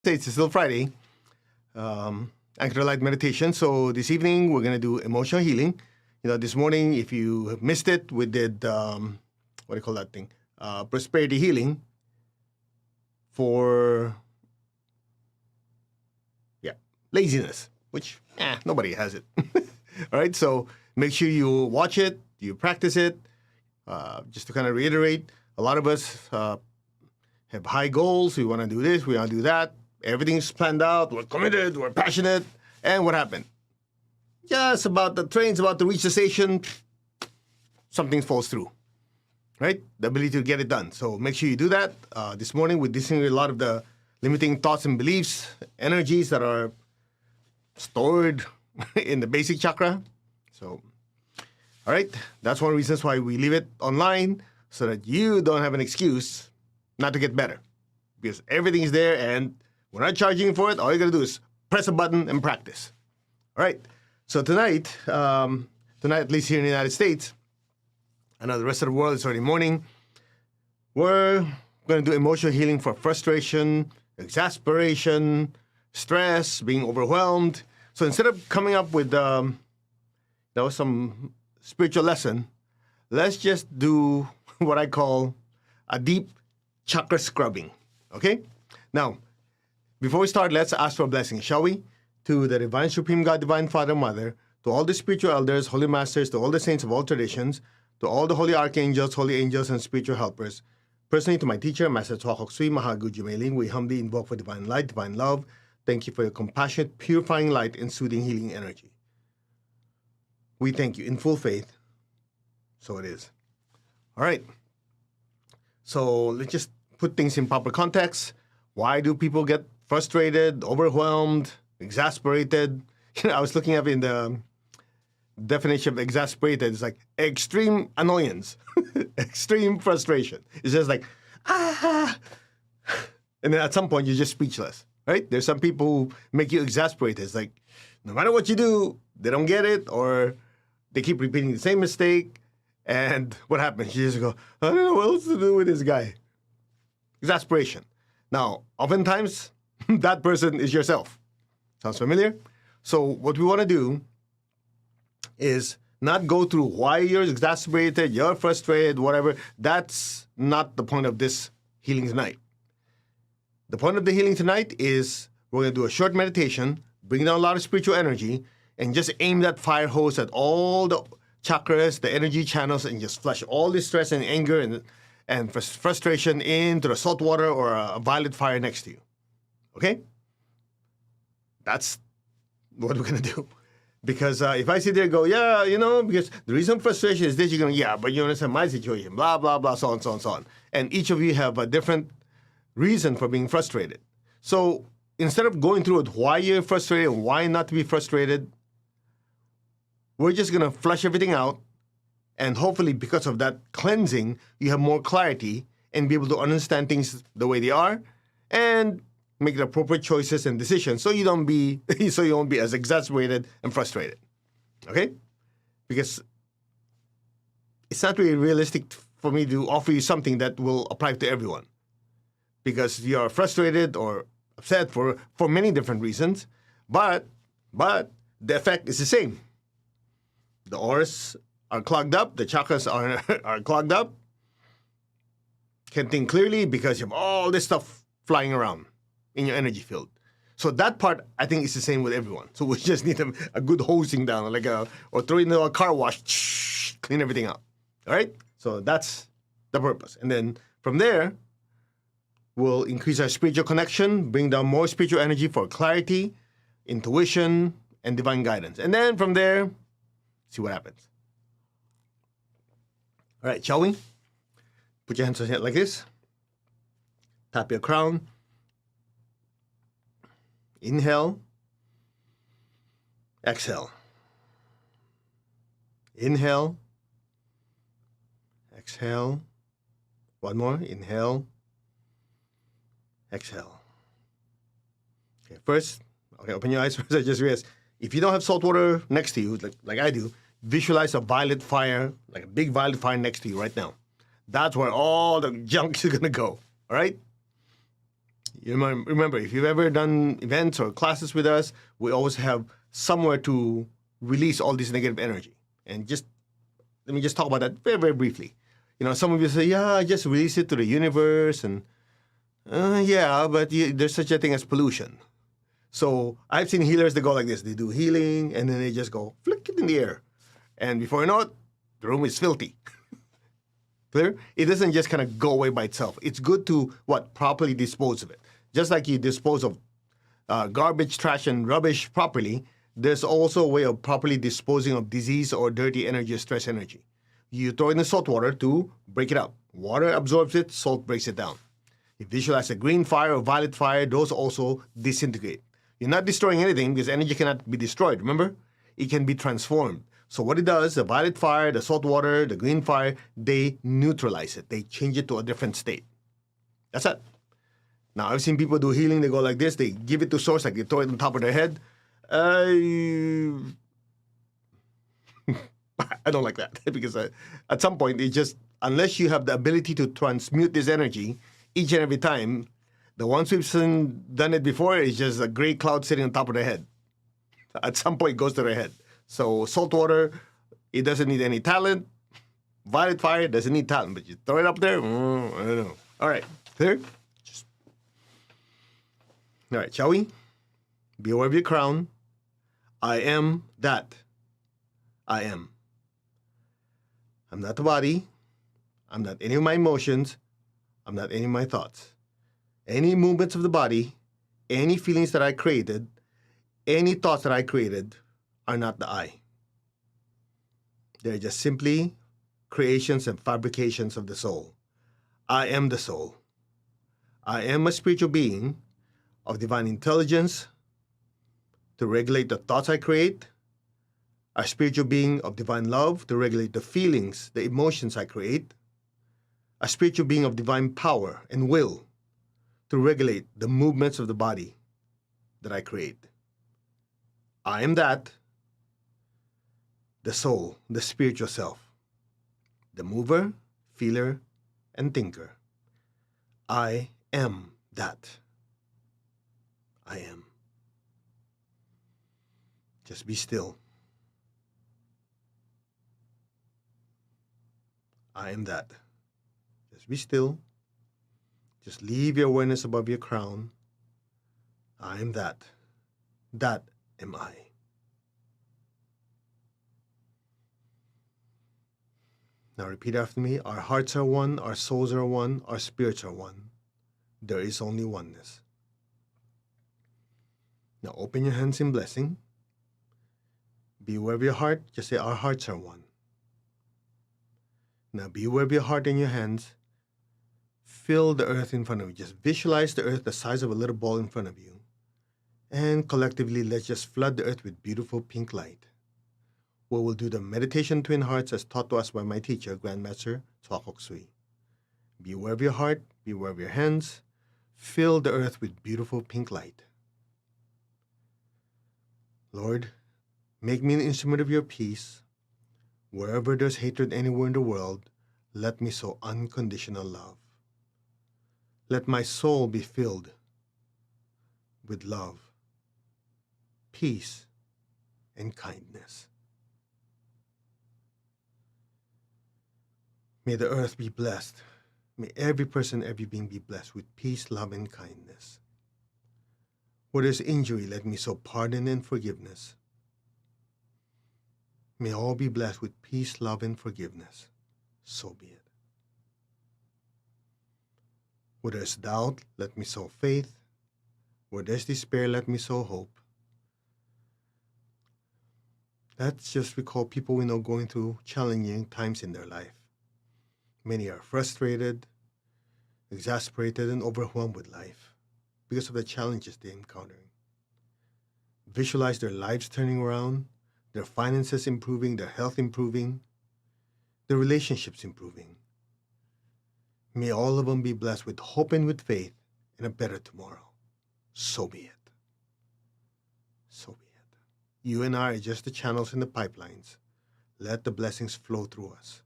It's still Friday. Anchor Light meditation. So this evening we're gonna do emotional healing. This morning, if you missed it, we did what do you call that thing? Prosperity healing for laziness, which nobody has it. All right. So make sure you watch it, you practice it. Just to kind of reiterate, a lot of us have high goals. We want to do this, we want to do that. Everything's planned out. We're committed. We're passionate. And what happened? Just about the train's about to reach the station, something falls through, right? The ability to get it done. So make sure you do that. This morning, we're dealing with a lot of the limiting thoughts and beliefs, energies that are stored in the basic chakra. So, all right, that's one of the reasons why we leave it online, so that you don't have an excuse not to get better. Because everything is there and we're not charging for it. All you got to do is press a button and practice. All right. So tonight, at least here in the United States, I know the rest of the world, it's already morning, we're going to do emotional healing for frustration, exasperation, stress, being overwhelmed. So instead of coming up with some spiritual lesson, let's just do what I call a deep chakra scrubbing. Okay? Now, before we start, let's ask for a blessing, shall we? To the Divine Supreme God, Divine Father, Mother, to all the spiritual elders, holy masters, to all the saints of all traditions, to all the holy archangels, holy angels, and spiritual helpers. Personally, to my teacher, Master Tuakok Sui Mahagu Jumeling, we humbly invoke for divine light, divine love. Thank you for your compassionate, purifying light and soothing, healing energy. We thank you in full faith. So it is. All right. So let's just put things in proper context. Why do people get frustrated, overwhelmed, exasperated? I was looking up in the definition of exasperated. It's like extreme annoyance, extreme frustration. It's just like, and then at some point you're just speechless, right? There's some people who make you exasperated. It's like, no matter what you do, they don't get it, or they keep repeating the same mistake. And what happens? You just go, I don't know what else to do with this guy. Exasperation. Now, oftentimes, that person is yourself. Sounds familiar? So what we want to do is not go through why you're exasperated, you're frustrated, whatever. That's not the point of this healing tonight. The point of the healing tonight is we're going to do a short meditation, bring down a lot of spiritual energy, and just aim that fire hose at all the chakras, the energy channels, and just flush all the stress and anger and frustration into the salt water or a violet fire next to you. Okay? That's what we're going to do. Because if I sit there and go, because the reason frustration is this, you're going, but you understand my situation, blah, blah, blah, so on, so on, so on. And each of you have a different reason for being frustrated. So instead of going through it, why you're frustrated and why not to be frustrated, we're just going to flush everything out. And hopefully, because of that cleansing, you have more clarity and be able to understand things the way they are and make the appropriate choices and decisions so you won't be as exasperated and frustrated. Okay? Because it's not really realistic for me to offer you something that will apply to everyone. Because you're frustrated or upset for many different reasons, but the effect is the same. The auras are clogged up, the chakras are clogged up. Can't think clearly because you have all this stuff flying around in your energy field. So that part, I think, is the same with everyone. So we just need a good hosing down, or throw it into a car wash, clean everything out. All right? So that's the purpose. And then from there, we'll increase our spiritual connection, bring down more spiritual energy for clarity, intuition, and divine guidance. And then from there, see what happens. All right, shall we? Put your hands on your head like this. Tap your crown. Inhale. Exhale. Inhale. Exhale. One more. Inhale. Exhale. Okay, first, open your eyes first. I just realized, if you don't have salt water next to you, like I do, visualize a violet fire, like a big violet fire next to you right now. That's where all the junk is going to go, all right? You remember, if you've ever done events or classes with us, we always have somewhere to release all this negative energy. And just let me just talk about that very, very briefly. Some of you say, yeah, just release it to the universe. And yeah, but there's such a thing as pollution. So I've seen healers that go like this. They do healing, and then they just go flick it in the air. And before you know it, the room is filthy. Clear? It doesn't just kind of go away by itself. It's good to, properly dispose of it. Just like you dispose of garbage, trash, and rubbish properly, there's also a way of properly disposing of disease or dirty energy or stress energy. You throw it in the salt water to break it up. Water absorbs it, salt breaks it down. You visualize a green fire or violet fire, those also disintegrate. You're not destroying anything because energy cannot be destroyed, remember? It can be transformed. So what it does, the violet fire, the salt water, the green fire, they neutralize it. They change it to a different state. That's it. Now, I've seen people do healing. They go like this. They give it to source, like they throw it on top of their head. I don't like that because at some point, it just, unless you have the ability to transmute this energy each and every time, the ones we've seen done it before is just a gray cloud sitting on top of their head. At some point, it goes to their head. So salt water, it doesn't need any talent. Violet fire doesn't need talent, but you throw it up there, I don't know. All right, clear? All right, shall we? Be aware of your crown. I am that. I am. I'm not the body. I'm not any of my emotions. I'm not any of my thoughts. Any movements of the body, any feelings that I created, any thoughts that I created are not the I. They're just simply creations and fabrications of the soul. I am the soul. I am a spiritual being of divine intelligence to regulate the thoughts I create, a spiritual being of divine love to regulate the feelings, the emotions I create, a spiritual being of divine power and will to regulate the movements of the body that I create. I am that, the soul, the spiritual self, the mover, feeler, and thinker. I am that. I am. Just be still. I am that. Just be still. Just leave your awareness above your crown. I am that. That am I. Now repeat after me. Our hearts are one, our souls are one, our spirits are one. There is only oneness. Now open your hands in blessing. Be aware of your heart. Just say, our hearts are one. Now be aware of your heart and your hands. Fill the earth in front of you. Just visualize the earth the size of a little ball in front of you. And collectively, let's just flood the earth with beautiful pink light. We will do the meditation twin hearts as taught to us by my teacher, Grandmaster Twakok Sui. Be aware of your heart. Be aware of your hands. Fill the earth with beautiful pink light. Lord, make me an instrument of your peace. Wherever there's hatred anywhere in the world, let me sow unconditional love. Let my soul be filled with love, peace, and kindness. May the earth be blessed. May every person, every being be blessed with peace, love, and kindness. Where there's injury, let me sow pardon and forgiveness. May all be blessed with peace, love, and forgiveness. So be it. Where there's doubt, let me sow faith. Where there's despair, let me sow hope. Let's just recall people we know going through challenging times in their life. Many are frustrated, exasperated, and overwhelmed with life because of the challenges they're encountering. Visualize their lives turning around, their finances improving, their health improving, their relationships improving. May all of them be blessed with hope and with faith in a better tomorrow. So be it. So be it. You and I are just the channels in the pipelines. Let the blessings flow through us.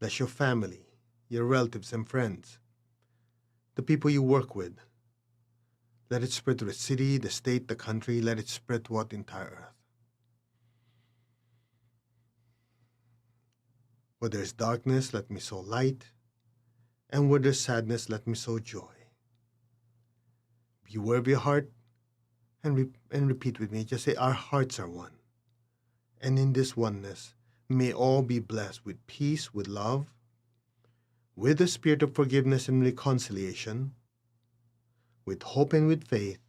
Bless your family, your relatives and friends, the people you work with, Let it spread to the city, the state, the country. Let it spread throughout the entire earth. Where there's darkness, let me sow light. And where there's sadness, let me sow joy. Beware of your heart and repeat with me. Just say, our hearts are one. And in this oneness, may all be blessed with peace, with love, with the spirit of forgiveness and reconciliation, with hope and with faith,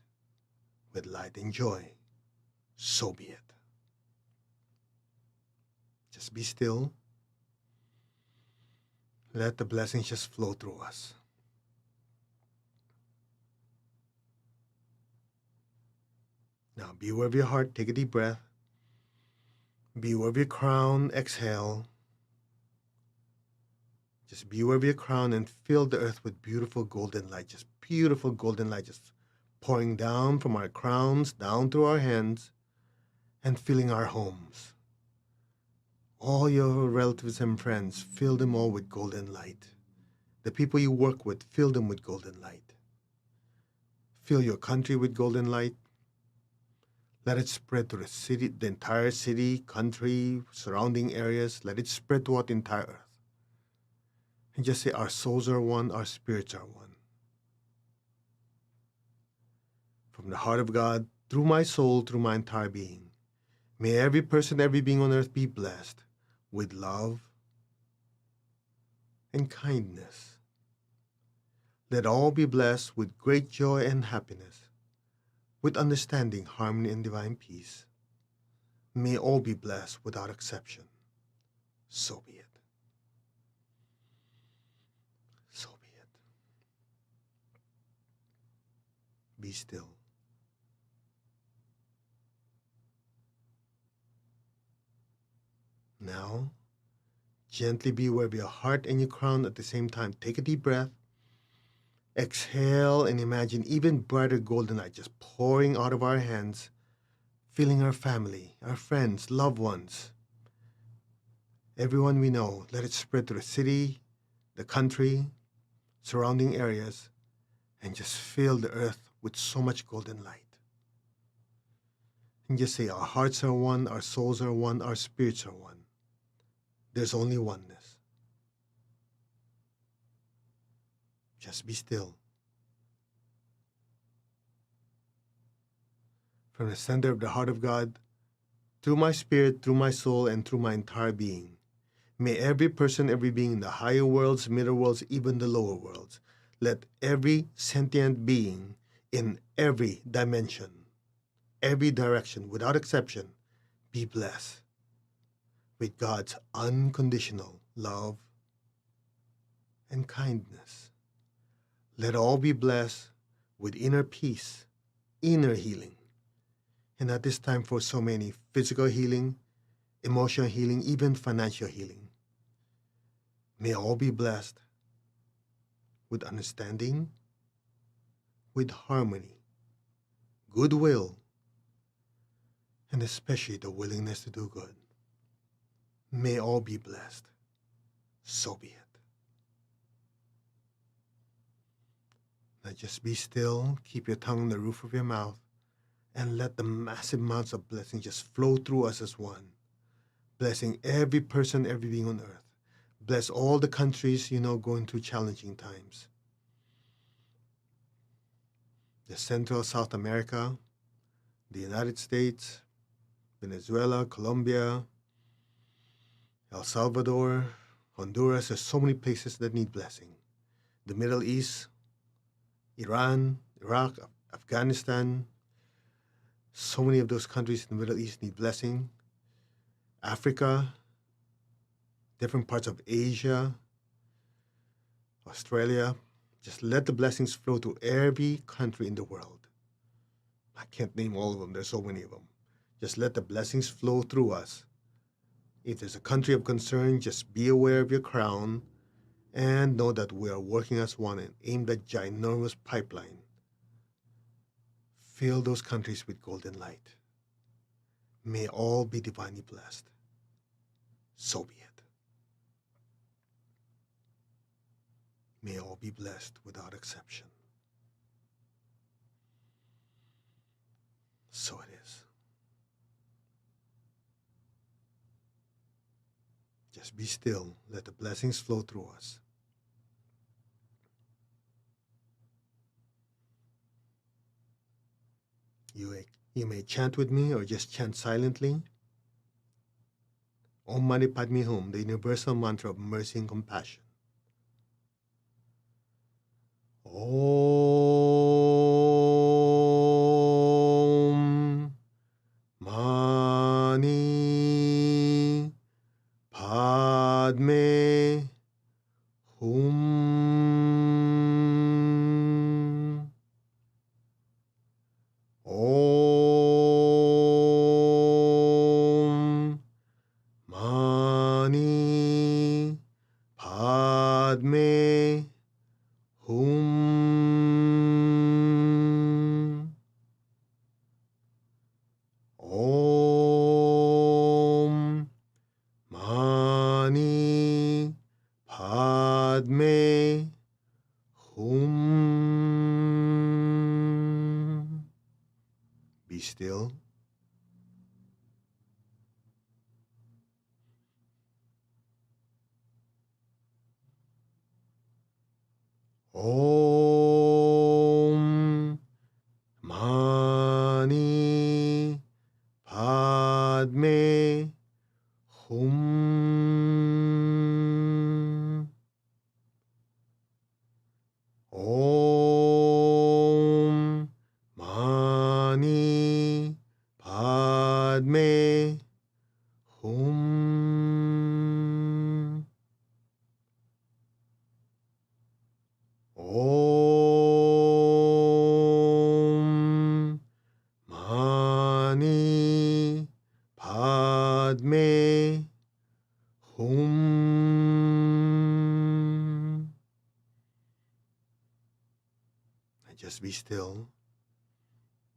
with light and joy. So be it. Just be still. Let the blessings just flow through us. Now, be aware of your heart. Take a deep breath. Be aware of your crown. Exhale. Just be aware of your crown and fill the earth with beautiful golden light. Just beautiful golden light just pouring down from our crowns, down through our hands, and filling our homes. All your relatives and friends, fill them all with golden light. The people you work with, fill them with golden light. Fill your country with golden light. Let it spread to the city, the entire city, country, surrounding areas. Let it spread throughout the entire earth. And just say, our souls are one, our spirits are one. From the heart of God, through my soul, through my entire being, may every person, every being on earth be blessed with love and kindness. Let all be blessed with great joy and happiness, with understanding, harmony, and divine peace. May all be blessed without exception. So be it. So be it. Be still. Now, gently be aware of your heart and your crown at the same time. Take a deep breath. Exhale and imagine even brighter golden light just pouring out of our hands, filling our family, our friends, loved ones, everyone we know. Let it spread to the city, the country, surrounding areas, and just fill the earth with so much golden light. And just say, our hearts are one, our souls are one, our spirits are one. There's only oneness. Just be still. From the center of the heart of God, through my spirit, through my soul, and through my entire being, may every person, every being in the higher worlds, middle worlds, even the lower worlds, let every sentient being in every dimension, every direction, without exception, be blessed with God's unconditional love and kindness. Let all be blessed with inner peace, inner healing. And at this time, for so many, physical healing, emotional healing, even financial healing. May all be blessed with understanding, with harmony, goodwill, and especially the willingness to do good. May all be blessed. So be it. Now just be still, keep your tongue on the roof of your mouth, and let the massive amounts of blessing just flow through us as one, blessing every person, every being on earth. Bless all the countries, going through challenging times. The Central South America, the United States, Venezuela, Colombia, El Salvador, Honduras. There's so many places that need blessing. The Middle East, Iran, Iraq, Afghanistan. So many of those countries in the Middle East need blessing. Africa, different parts of Asia, Australia. Just let the blessings flow to every country in the world. I can't name all of them. There's so many of them. Just let the blessings flow through us. If there's a country of concern, just be aware of your crown and know that we are working as one and aim that ginormous pipeline. Fill those countries with golden light. May all be divinely blessed. So be it. May all be blessed without exception. Just be still. Let the blessings flow through us. You may chant with me or just chant silently. Om Mani Padme Hum, the universal mantra of mercy and compassion. Om Mani Padme Hum. Om Mani Padme Hum. Om Mani Padme Hum. Be still. Om Mani Padme Hum. Om Mani Padme Hum. Om Mani Padme Hum. And just be still.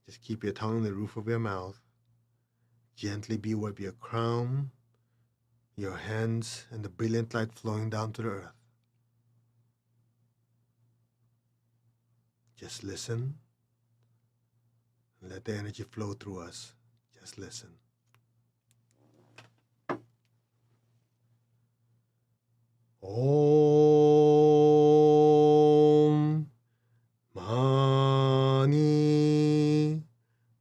Just keep your tongue on the roof of your mouth. Gently be aware of your crown, your hands, and the brilliant light flowing down to the earth. Just listen and let the energy flow through us. Just listen. Om Mani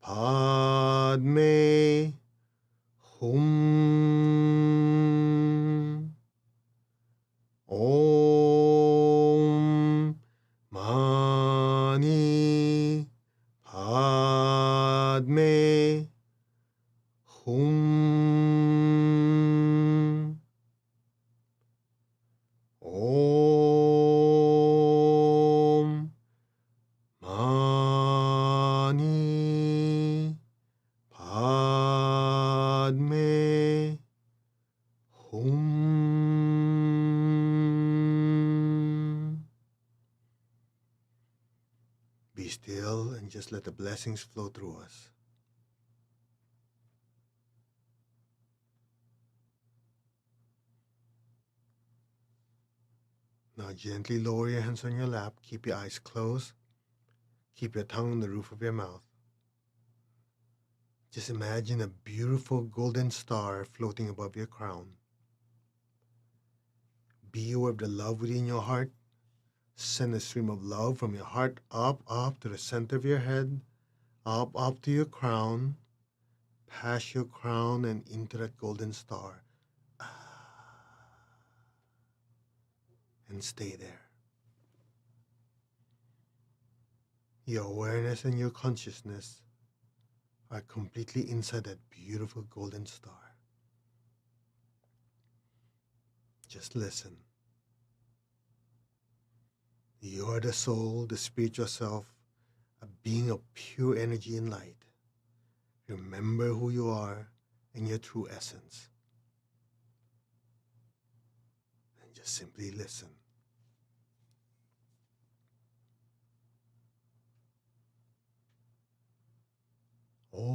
Padme Hum. Om Mani Padme Hum. Om Mani Padme Hum. Be still and just let the blessings flow through us. Now gently lower your hands on your lap. Keep your eyes closed. Keep your tongue on the roof of your mouth. Just imagine a beautiful golden star floating above your crown. Be aware of the love within your heart. Send a stream of love from your heart up to the center of your head, up to your crown, past your crown and into that golden star. And stay there. Your awareness and your consciousness are completely inside that beautiful golden star. Just listen. You are the soul, the spiritual self, a being of pure energy and light. Remember who you are and your true essence. And just simply listen. Om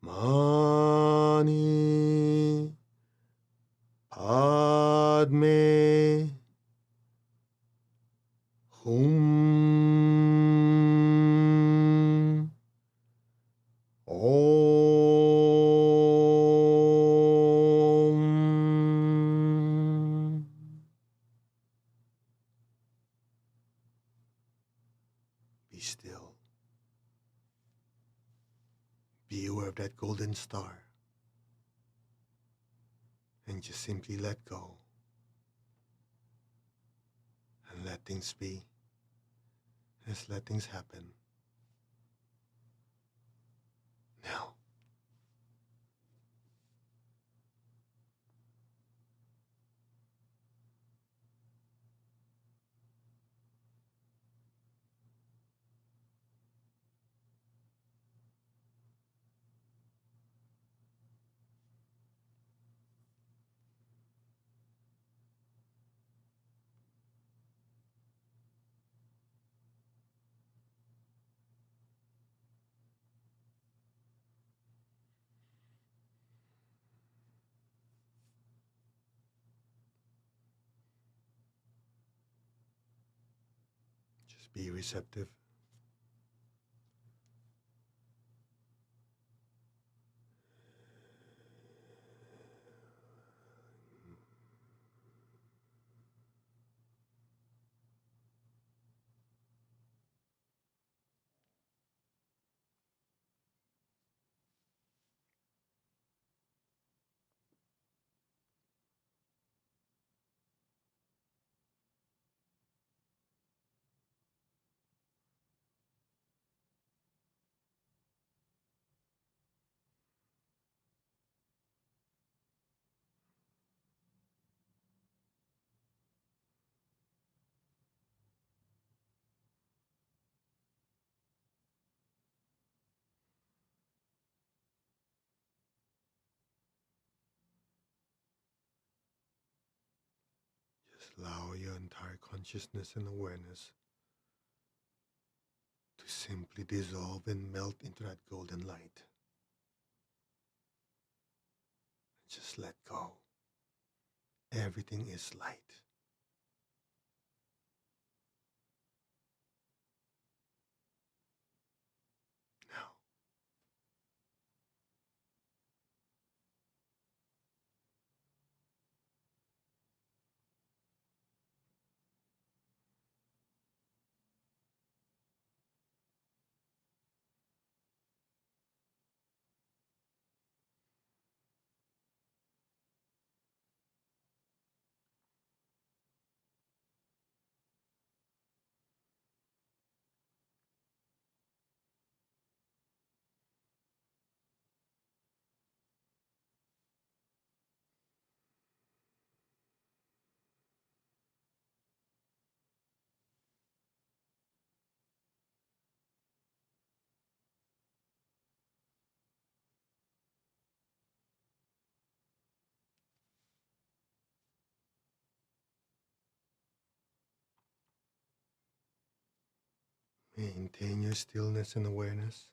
Mani Padme Hum. Be still. Be aware of that golden star. And just simply let go. And let things be. Just let things happen. Now. Just be receptive. Just allow your entire consciousness and awareness to simply dissolve and melt into that golden light. Just let go. Everything is light. Now, maintain your stillness and awareness.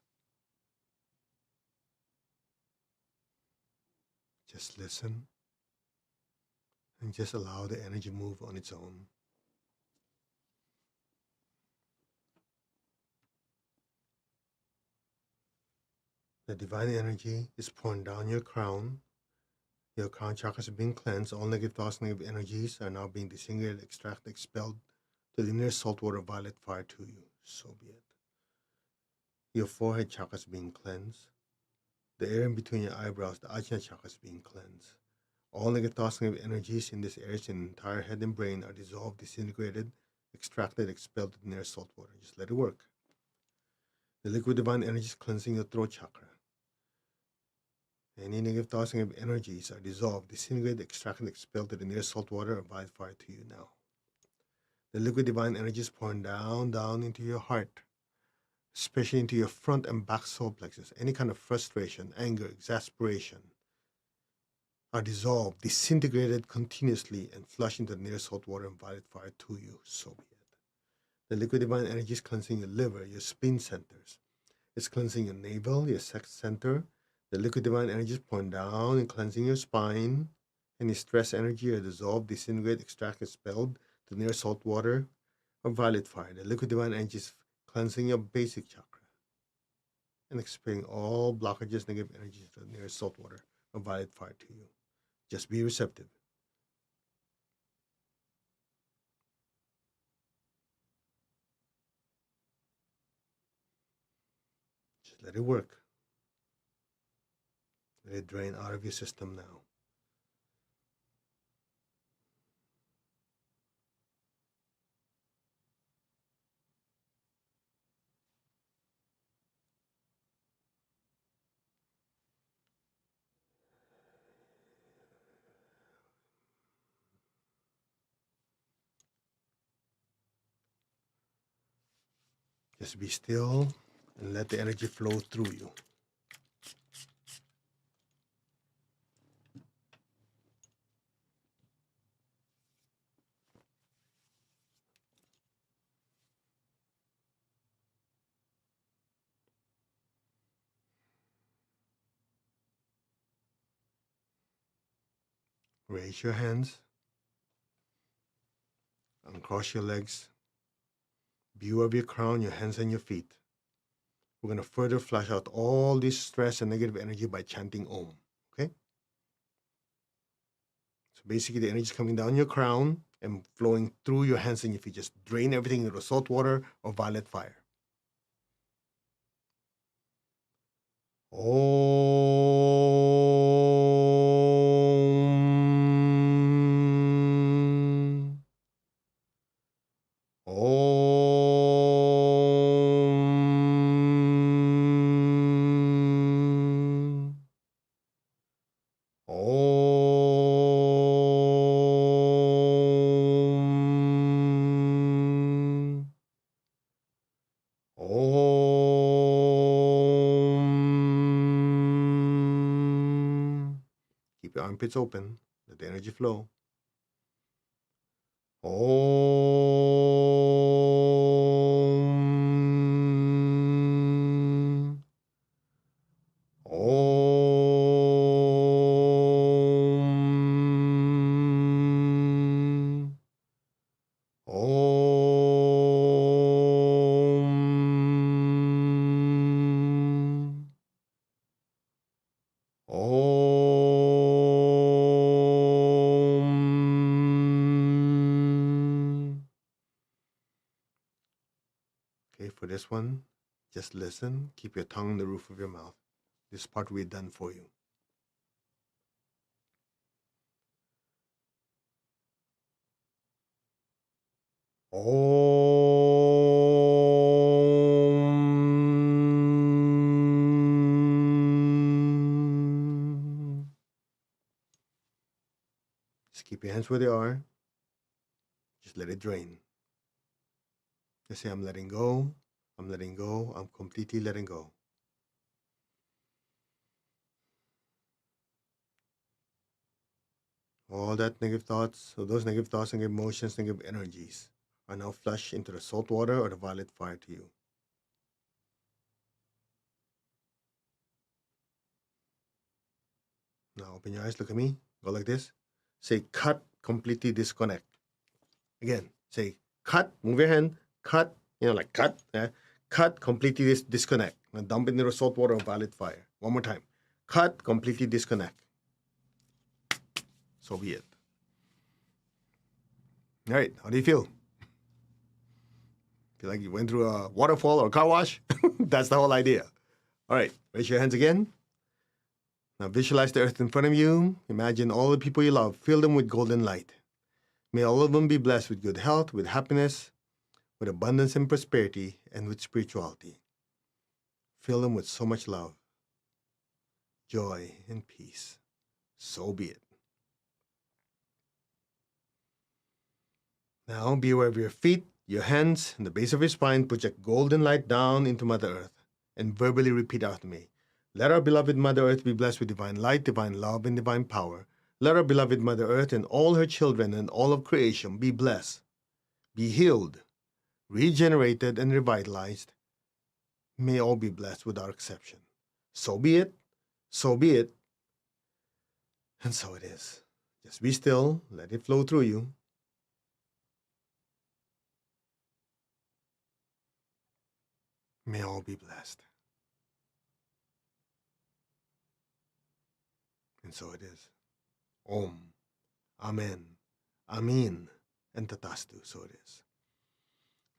Just listen and just allow the energy move on its own. The divine energy is pouring down your crown. Your crown chakras are being cleansed. All negative thoughts, negative energies are now being disintegrated, extracted, expelled to the inner saltwater violet fire to you. So be it. Your forehead chakra is being cleansed. The area in between your eyebrows, the Ajna chakra, is being cleansed. All negative thoughts, negative energies in this area, in the entire head and brain, are dissolved, disintegrated, extracted, expelled to the nearest salt water. Just let it work. The liquid divine energy is cleansing your throat chakra. Any negative thoughts, negative energies are dissolved, disintegrated, extracted, expelled to the nearest salt water or violet fire to you now. The liquid divine energy is pouring down into your heart, especially into your front and back solar plexus. Any kind of frustration, anger, exasperation are dissolved, disintegrated continuously, and flushed into the nearest salt water and violet fire to you. So be it. The liquid divine energy is cleansing your liver, your spleen centers. It's cleansing your navel, your sex center. The liquid divine energy is pouring down and cleansing your spine. Any stress energy are dissolved, disintegrated, extracted, expelled to near salt water or violet fire. The liquid divine energy is cleansing your basic chakra and expelling all blockages, negative energies to the nearest salt water or violet fire to you. Just be receptive. Just let it work. Let it drain out of your system now. Just be still and let the energy flow through you. Raise your hands, uncross your legs, view of your crown, your hands and your feet. We're going to further flush out all this stress and negative energy by chanting Om. Okay? So basically, the energy is coming down your crown and flowing through your hands and your feet. Just drain everything into salt water or violet fire. Om. Om. Om. Om. Keep your armpits open. Let the energy flow. Om. Om. Om. Om. Okay, for this one, just listen. Keep your tongue on the roof of your mouth. This part we're done for you. Om. Just keep your hands where they are. Just let it drain. Just say, I'm letting go. I'm letting go. I'm completely letting go. All that negative thoughts, or those negative thoughts, negative emotions, negative energies are now flushed into the salt water or the violet fire to you. Now open your eyes, look at me, go like this. Say cut, completely disconnect. Again, say cut, move your hand, cut, like cut, cut, completely disconnect. Now dump it into the salt water or violet fire. One more time. Cut, completely disconnect. So be it. All right, how do you feel? Feel like you went through a waterfall or a car wash? That's the whole idea. All right, raise your hands again. Now visualize the earth in front of you. Imagine all the people you love. Fill them with golden light. May all of them be blessed with good health, with happiness, with abundance and prosperity, and with spirituality. Fill them with so much love, joy, and peace. So be it. Now be aware of your feet, your hands, and the base of your spine. Project golden light down into Mother Earth and verbally repeat after me. Let our beloved Mother Earth be blessed with divine light, divine love, and divine power. Let our beloved Mother Earth and all her children and all of creation be blessed, be healed, regenerated, and revitalized. May all be blessed without exception. So be it, so be it, and so it is. Just be still, let it flow through you. May all be blessed. And so it is. Om. Amen. Amin. And Tatastu. So it is.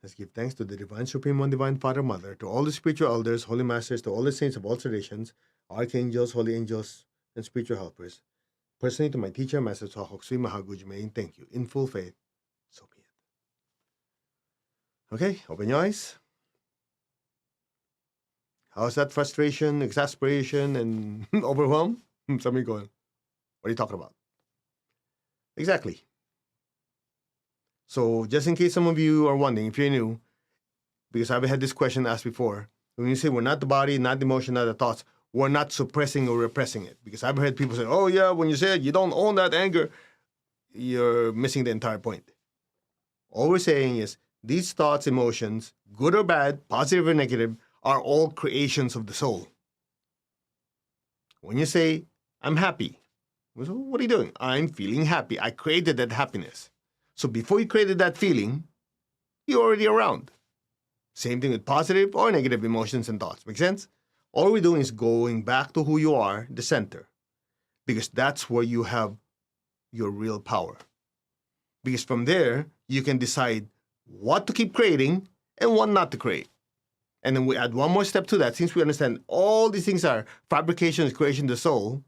Let's give thanks to the Divine Supreme One, Divine Father, Mother, to all the spiritual elders, holy masters, to all the saints of all traditions, archangels, holy angels, and spiritual helpers. Personally, to my teacher, Master Sahok Sui Mahagujmain, thank you. In full faith, so be it. Okay, open your eyes. How's that frustration, exasperation, and overwhelm? Somebody going, what are you talking about? Exactly. So just in case some of you are wondering, if you're new, because I've had this question asked before, when you say we're not the body, not the emotion, not the thoughts, we're not suppressing or repressing it. Because I've heard people say, oh yeah, when you say it, you don't own that anger, you're missing the entire point. All we're saying is these thoughts, emotions, good or bad, positive or negative, are all creations of the soul. When you say, I'm happy, what are you doing? I'm feeling happy. I created that happiness. So before you created that feeling, you're already around. Same thing with positive or negative emotions and thoughts. Make sense? All we're doing is going back to who you are, the center. Because that's where you have your real power. Because from there, you can decide what to keep creating and what not to create. And then we add one more step to that. Since we understand all these things are fabrications, creation of the soul,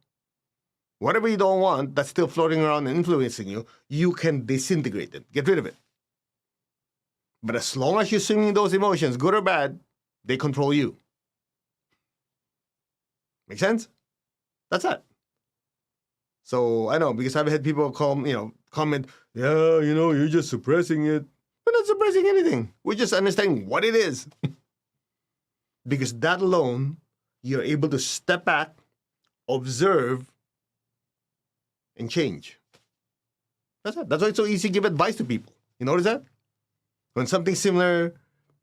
whatever you don't want that's still floating around and influencing you, you can disintegrate it. Get rid of it. But as long as you're swinging those emotions, good or bad, they control you. Make sense? That's it. So I know, because I've had people comment, yeah, you're just suppressing it. We're not suppressing anything. We're just understanding what it is. Because that alone, you're able to step back, observe, and change. That's it. That's why it's so easy to give advice to people. You notice that? When something similar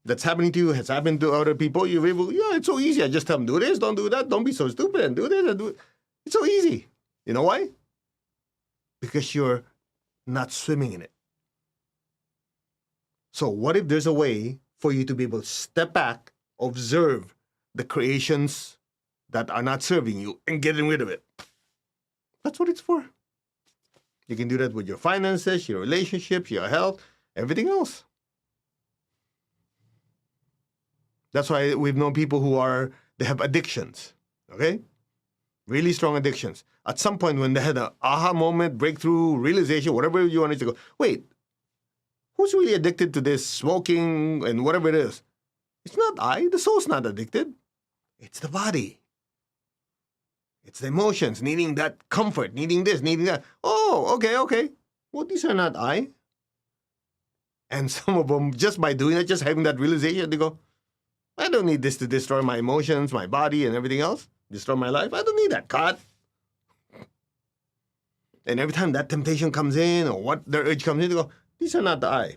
that's happening to you has happened to other people, you're able, it's so easy. I just tell them, do this, don't do that, don't be so stupid, and do this, and do it. It's so easy. You know why? Because you're not swimming in it. So what if there's a way for you to be able to step back, observe the creations that are not serving you, and getting rid of it? That's what it's for. You can do that with your finances, your relationships, your health, everything else. That's why we've known people they have addictions, okay? Really strong addictions. At some point when they had an aha moment, breakthrough, realization, whatever you wanted to go, wait, who's really addicted to this smoking and whatever it is? It's not I. The soul's not addicted. It's the body. It's the emotions, needing that comfort, needing this, needing that. Oh, okay. Well, these are not I. And some of them, just by doing it, just having that realization, they go, I don't need this to destroy my emotions, my body, and everything else. Destroy my life. I don't need that. Cut. And every time that temptation comes in or their urge comes in, they go, these are not the I.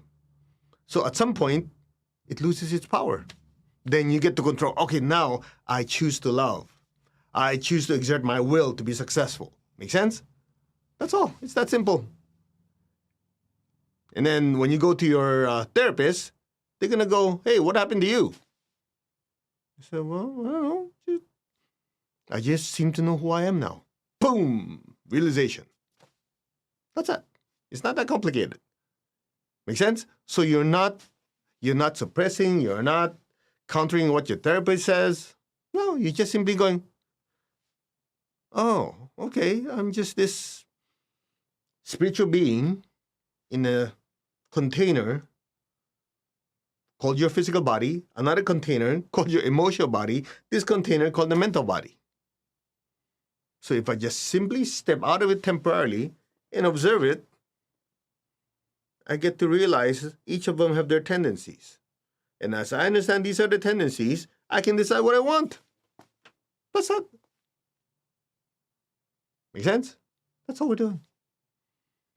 So at some point, it loses its power. Then you get to control. Okay, now I choose to love. I choose to exert my will to be successful. Make sense? That's all. It's that simple. And then when you go to your therapist, they're going to go, hey, what happened to you? I said, well, I don't know. I just seem to know who I am now. Boom! Realization. That's it. It's not that complicated. Make sense? So you're not suppressing, you're not countering what your therapist says. No, you're just simply going, oh, okay, I'm just this spiritual being in a container called your physical body, another container called your emotional body, this container called the mental body. So if I just simply step out of it temporarily and observe it, I get to realize each of them have their tendencies. And as I understand these are the tendencies, I can decide what I want. That's it. Make sense? That's all we're doing.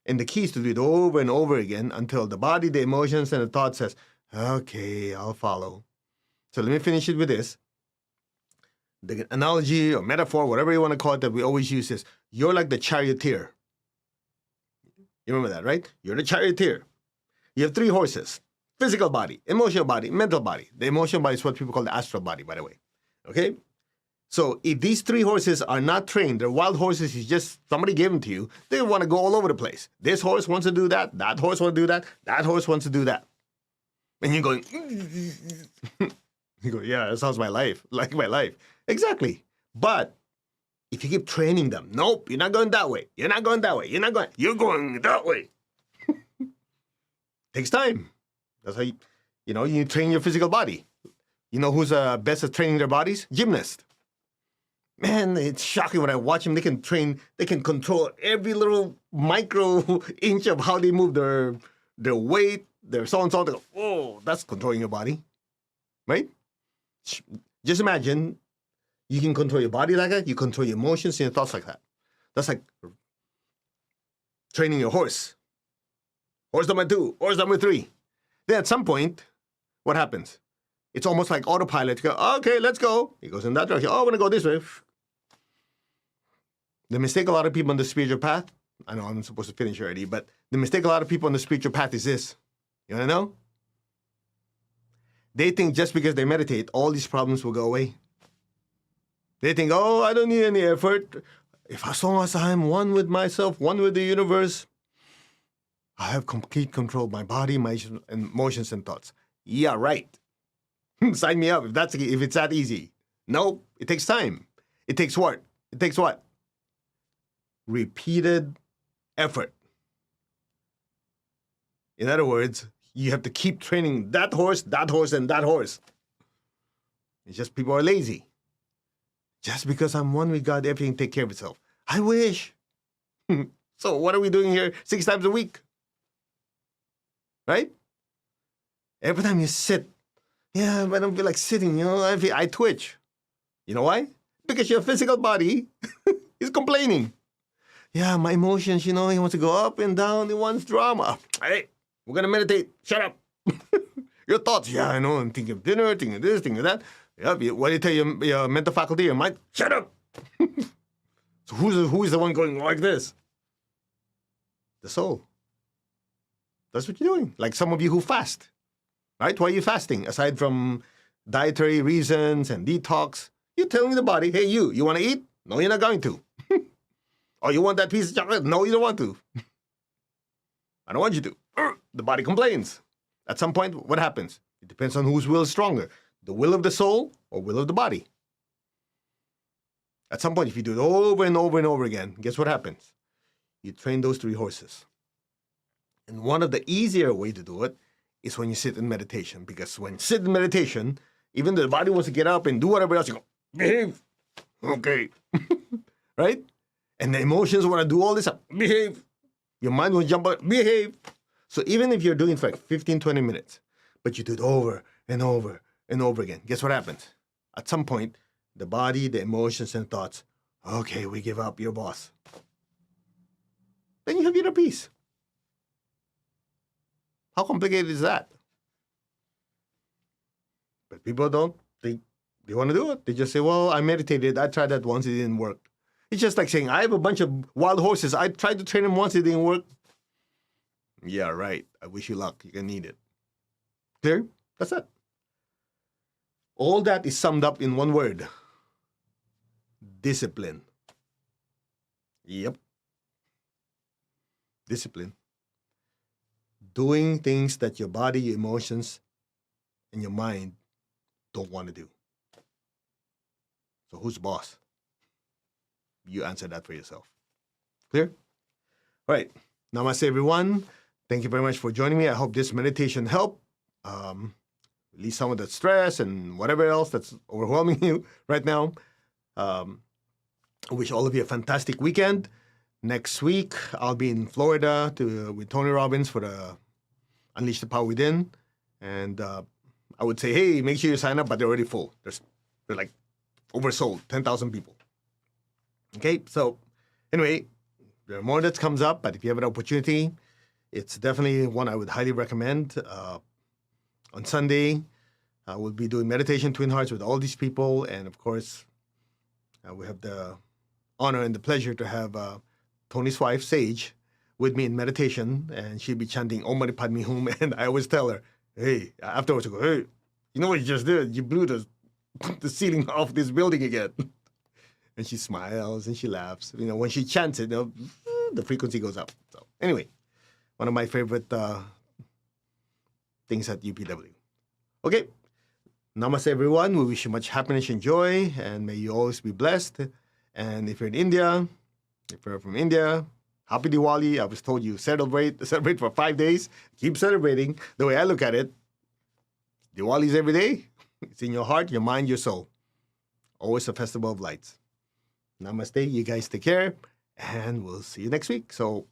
And the key is to do it over and over again until the body, the emotions, and the thought says, okay, I'll follow. So let me finish it with this. The analogy or metaphor, whatever you want to call it, that we always use is, you're like the charioteer. You remember that, right? You're the charioteer. You have 3 horses. Physical body, emotional body, mental body. The emotional body is what people call the astral body, by the way. Okay? So if these 3 horses are not trained, they're wild horses, it's just somebody gave them to you, they want to go all over the place. This horse wants to do that, that horse wants to do that, that horse wants to do that. And you're going, you go, yeah, that sounds my life, like my life. Exactly. But if you keep training them, nope, you're not going that way. You're not going that way. You're going that way. Takes time. That's how you train your physical body. You know who's best at training their bodies? Gymnasts. Man, it's shocking when I watch them. They can control every little micro inch of how they move their weight, their so on so on. They go, oh, that's controlling your body, right? Just imagine you can control your body like that. You control your emotions and your thoughts like that. That's like training your horse. Horse number 2, horse number 3. Then at some point, what happens? It's almost like autopilot. You go, okay, let's go. He goes in that direction. Oh, I want to go this way. The mistake a lot of people on the spiritual path, I know I'm supposed to finish already, but the mistake a lot of people on the spiritual path is this. You want to know? They think just because they meditate, all these problems will go away. They think, oh, I don't need any effort. As long as I'm one with myself, one with the universe, I have complete control of my body, my emotions, and thoughts. Yeah, right. Sign me up if it's that easy. No, it takes time. It takes what? It takes what? Repeated effort. In other words, you have to keep training that horse, and that horse. It's just people are lazy. Just because I'm one with God, everything take care of itself. I wish. So what are we doing here 6 times a week? Right? Every time you sit, yeah, but I don't feel like sitting, I twitch. You know why? Because your physical body is complaining. Yeah, my emotions, he wants to go up and down, he wants drama. Hey, we're going to meditate. Shut up. Your thoughts, yeah, I know, I'm thinking of dinner, thinking of this, thinking of that. Yeah, what do you tell your mental faculty, your mind? Shut up. So who is the one going like this? The soul. That's what you're doing. Like some of you who fast, right? Why are you fasting? Aside from dietary reasons and detox, you're telling the body, hey, you want to eat? No, you're not going to. Oh, you want that piece of chocolate? No, you don't want to. I don't want you to. The body complains. At some point, what happens? It depends on whose will is stronger. The will of the soul or will of the body. At some point, if you do it over and over and over again, guess what happens? You train those 3 horses. And one of the easier way to do it is when you sit in meditation. Because when you sit in meditation, even though the body wants to get up and do whatever else, you go, behave. Okay. Right? And the emotions want to do all this up. Behave. Your mind will jump out. Behave. So even if you're doing it for like 15, 20 minutes, but you do it over and over and over again, guess what happens? At some point, the body, the emotions, and thoughts, okay, we give up, your boss. Then you have your peace. How complicated is that? But people don't think they want to do it. They just say, well, I meditated. I tried that once. It didn't work. It's just like saying, I have a bunch of wild horses. I tried to train them once. It didn't work. Yeah, right. I wish you luck. You're going to need it. Clear? That's it. All that is summed up in one word. Discipline. Yep. Discipline. Doing things that your body, your emotions, and your mind don't want to do. So who's boss? You answer that for yourself. Clear? All right. Namaste, everyone. Thank you very much for joining me. I hope this meditation helped release some of the stress and whatever else that's overwhelming you right now. I wish all of you a fantastic weekend. Next week, I'll be in Florida with Tony Robbins for the Unleash the Power Within. And I would say, hey, make sure you sign up, but they're already full. They're like oversold, 10,000 people. Okay, so anyway, there are more that comes up, but if you have an opportunity, it's definitely one I would highly recommend. On Sunday, I will be doing meditation Twin Hearts with all these people. And of course, we have the honor and the pleasure to have Tony's wife, Sage, with me in meditation. And she'll be chanting Om Mani Padme Hum. And I always tell her, hey, afterwards I go, hey, you know what you just did? You blew the ceiling off this building again. And she smiles and she laughs. When she chants it, the frequency goes up. So anyway, one of my favorite things at UPW. Okay. Namaste, everyone. We wish you much happiness and joy, and may you always be blessed. And if you're in India, if you're from India, happy Diwali. I was told you celebrate for 5 days. Keep celebrating. The way I look at it, Diwali is every day. It's in your heart, your mind, your soul. Always a festival of lights. Namaste. You guys take care, and we'll see you next week. So,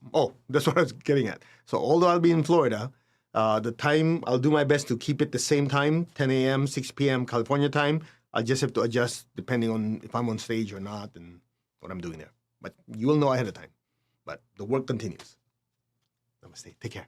that's what I was getting at. So, although I'll be in Florida, the time, I'll do my best to keep it the same time, 10 a.m., 6 p.m. California time. I'll just have to adjust depending on if I'm on stage or not and what I'm doing there. But you will know ahead of time. But the work continues. Namaste. Take care.